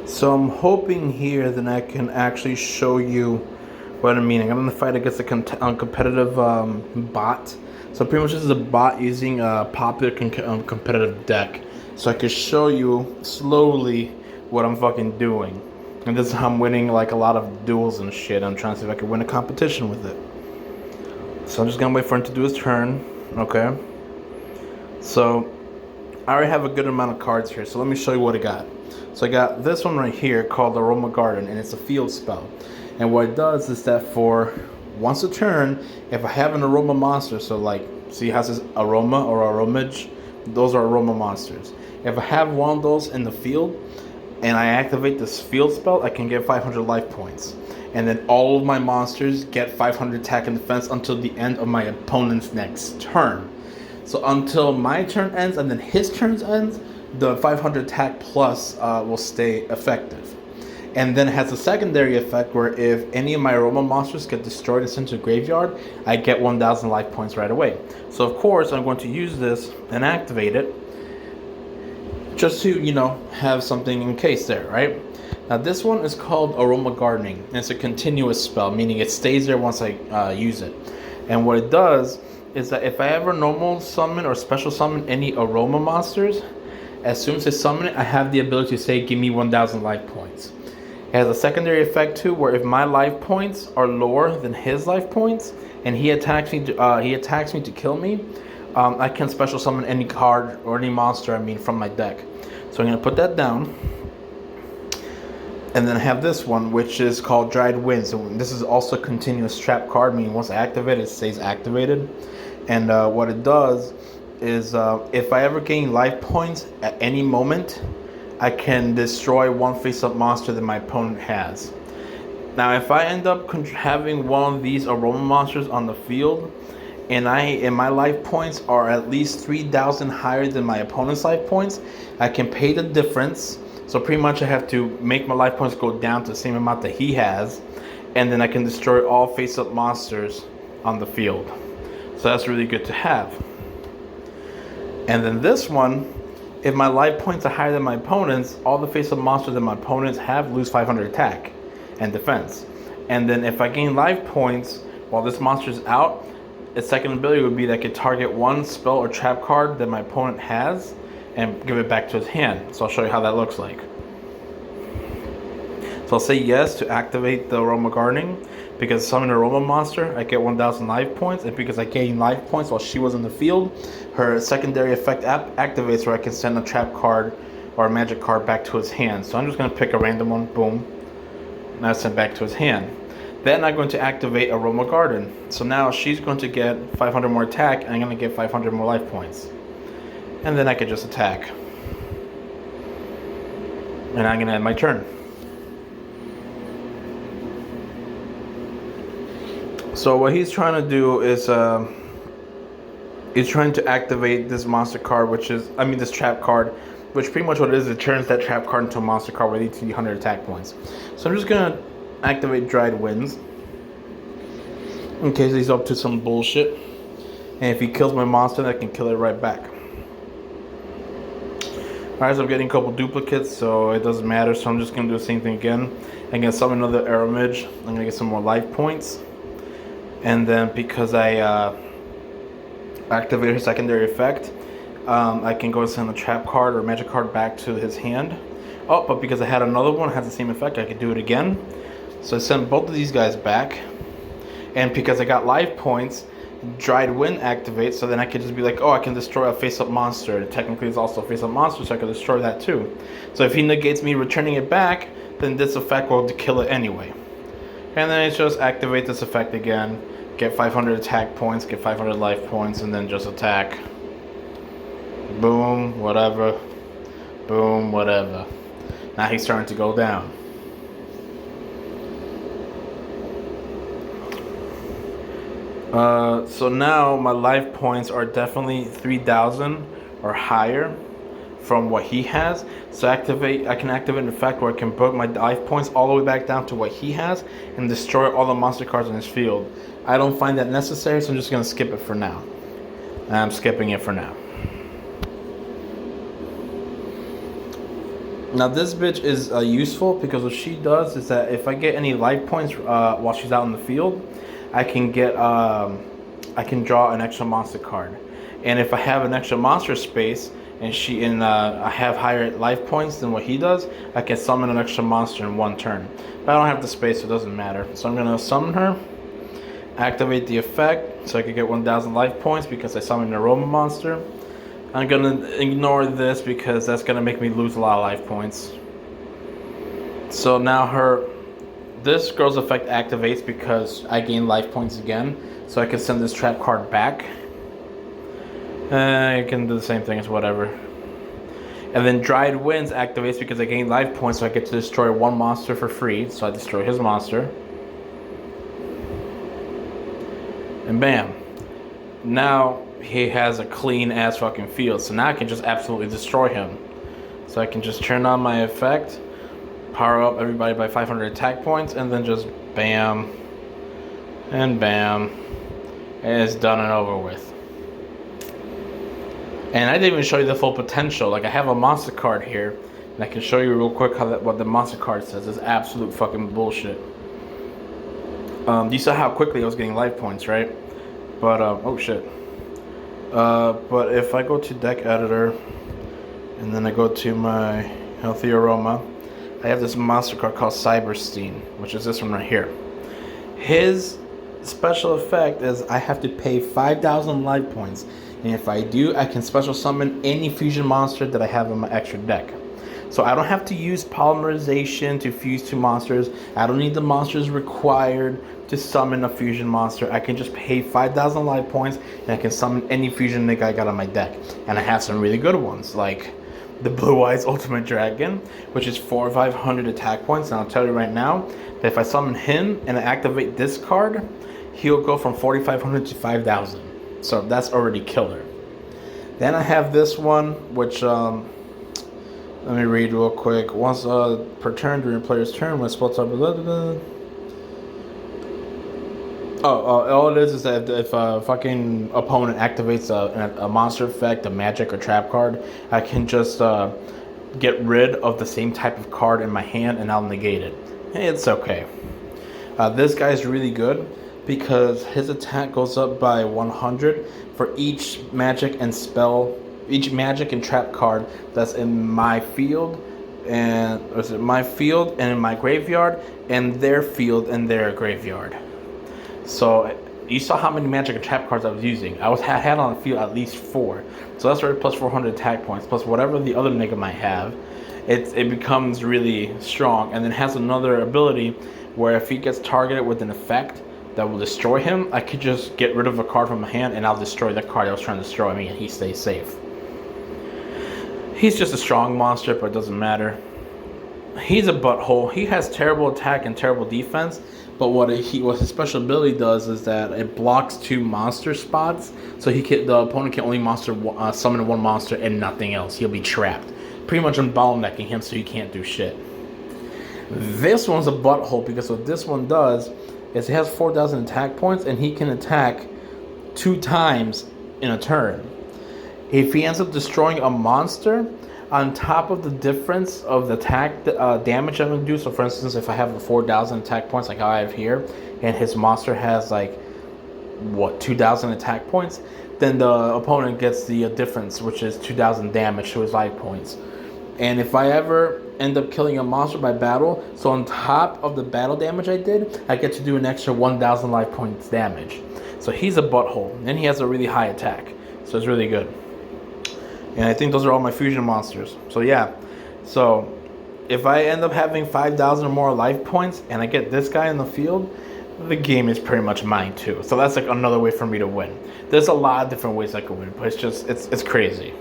So I'm hoping here that I can actually show you what I mean. I'm gonna fight against a competitive bot. So pretty much this is a bot using a popular competitive deck. So I can show you slowly what I'm fucking doing. And this is how I'm winning like a lot of duels and shit. I'm trying to see if I can win a competition with it. So I'm just gonna wait for him to do his turn. Okay. So I already have a good amount of cards here, so let me show you what I got. So I got this one right here called Aroma Garden, and it's a field spell. And what it does is that for once a turn, if I have an aroma monster, so like, see how it says aroma or aromage? Those are aroma monsters. If I have one of those in the field, and I activate this field spell, I can get 500 life points. And then all of my monsters get 500 attack and defense until the end of my opponent's next turn. So until my turn ends and then his turn ends, the 500 attack plus will stay effective. And then it has a secondary effect where if any of my aroma monsters get destroyed and sent to the graveyard, I get 1000 life points right away. So of course I'm going to use this and activate it just to, have something in case there, right? Now this one is called Aroma Gardening, and it's a continuous spell, meaning it stays there once I use it. And what it does is that if I ever normal summon or special summon any aroma monsters, as soon as I summon it, I have the ability to say, give me 1000 life points. It has a secondary effect too, where if my life points are lower than his life points, and he attacks me to kill me, I can special summon any card or any monster, from my deck. So I'm gonna put that down. And then I have this one, which is called Dried Winds. So this is also a continuous trap card, meaning once I activate it, it stays activated. And what it does is if I ever gain life points at any moment, I can destroy one face-up monster that my opponent has. Now, if I end up having one of these aroma monsters on the field, and my life points are at least 3,000 higher than my opponent's life points, I can pay the difference. So pretty much I have to make my life points go down to the same amount that he has, and then I can destroy all face-up monsters on the field. So that's really good to have. And then this one, if my life points are higher than my opponent's, all the face-up monsters that my opponents have lose 500 attack and defense. And then if I gain life points while this monster is out, its second ability would be that I could target one spell or trap card that my opponent has and give it back to his hand. So I'll show you how that looks like. So I'll say yes to activate the Aroma Gardening. Because summon an aroma monster, I get 1000 life points, and because I gain life points while she was in the field, her secondary effect activates where I can send a trap card or a magic card back to his hand. So I'm just going to pick a random one, boom, and I send back to his hand. Then I'm going to activate Aroma Garden. So now she's going to get 500 more attack, and I'm going to get 500 more life points. And then I can just attack. And I'm going to end my turn. So what he's trying to do is he's trying to activate this monster card, this trap card, which pretty much what it is, it turns that trap card into a monster card with 1800 attack points. So I'm just gonna activate Dried Winds in case he's up to some bullshit. And if he kills my monster, I can kill it right back. Alright, so I'm getting a couple duplicates, so it doesn't matter. So I'm just gonna do the same thing again. I'm gonna summon another Aramage. I'm gonna get some more life points. And then because I activated her secondary effect, I can go and send a trap card or magic card back to his hand. Oh, but because I had another one that has the same effect, I could do it again. So I sent both of these guys back. And because I got life points, Dried Wind activates, so then I could just be like, oh, I can destroy a face-up monster. And technically it's also a face-up monster, so I can destroy that too. So if he negates me returning it back, then this effect will kill it anyway. And then it's just activate this effect again, get 500 attack points, get 500 life points, and then just attack. Boom, whatever. Boom, whatever. Now he's starting to go down. So now my life points are definitely 3,000 or higher from what he has. So I can activate an effect where I can put my life points all the way back down to what he has and destroy all the monster cards in his field. I don't find that necessary, so I'm just going to skip it for now. I'm skipping it for now. Now this bitch is useful because what she does is that if I get any life points while she's out in the field, I can get I can draw an extra monster card, and if I have an extra monster space and I have higher life points than what he does, I can summon an extra monster in one turn. But I don't have the space, so it doesn't matter. So I'm gonna summon her, activate the effect, so I can get 1,000 life points because I summoned an aroma monster. I'm gonna ignore this because that's gonna make me lose a lot of life points. So now this girl's effect activates because I gain life points again. So I can send this trap card back. I can do the same thing as whatever. And then Dried Winds activates because I gain life points, so I get to destroy one monster for free. So I destroy his monster. And bam. Now he has a clean ass fucking field, so now I can just absolutely destroy him. So I can just turn on my effect, power up everybody by 500 attack points, and then just bam and bam, and it's done and over with. And I didn't even show you the full potential. Like, I have a monster card here, and I can show you real quick what the monster card says. It's absolute fucking bullshit. You saw how quickly I was getting life points, right? But oh shit. But if I go to deck editor and then I go to my healthy aroma, I have this monster card called Cyberstein, which is this one right here. His special effect is I have to pay 5,000 life points, and if I do, I can special summon any fusion monster that I have in my extra deck. So I don't have to use polymerization to fuse two monsters. I don't need the monsters required to summon a fusion monster. I can just pay 5,000 life points and I can summon any fusion nigga I got on my deck. And I have some really good ones, like the Blue Eyes Ultimate Dragon, which is 4,500 attack points. And I'll tell you right now that if I summon him and I activate this card, he'll go from 4,500 to 5,000. So that's already killer. Then I have this one, which let me read real quick. Once per turn during a player's turn, when spells are all it is that if a fucking opponent activates a monster effect, a magic or trap card, I can just get rid of the same type of card in my hand and I'll negate it. It's okay. This guy's really good because his attack goes up by 100 for each magic and trap card that's in my field and in my graveyard and their field and their graveyard. So you saw how many magic and trap cards I was using. I had on the field at least 4. So that's already plus 400 attack points, plus whatever the other nigga might have. It becomes really strong, and then has another ability where if he gets targeted with an effect that will destroy him, I could just get rid of a card from my hand and I'll destroy the card I was trying to destroy me and he stays safe. He's just a strong monster, but it doesn't matter. He's a butthole. He has terrible attack and terrible defense, but what his special ability does is that it blocks 2 monster spots, so the opponent can only summon one monster and nothing else. He'll be trapped. Pretty much I'm bottlenecking him so he can't do shit. This one's a butthole because what this one does is he has 4,000 attack points and he can attack 2 times in a turn. If he ends up destroying a monster, on top of the difference of the attack damage I'm going to do, so for instance, if I have 4,000 attack points like I have here, and his monster has 2,000 attack points, then the opponent gets the difference, which is 2,000 damage to his life points. And if I ever end up killing a monster by battle, so on top of the battle damage I did, I get to do an extra 1,000 life points damage. So he's a butthole, and he has a really high attack, so it's really good. And I think those are all my fusion monsters. So yeah, so if I end up having 5,000 or more life points and I get this guy in the field, the game is pretty much mine too. So that's another way for me to win. There's a lot of different ways I could win, but it's crazy.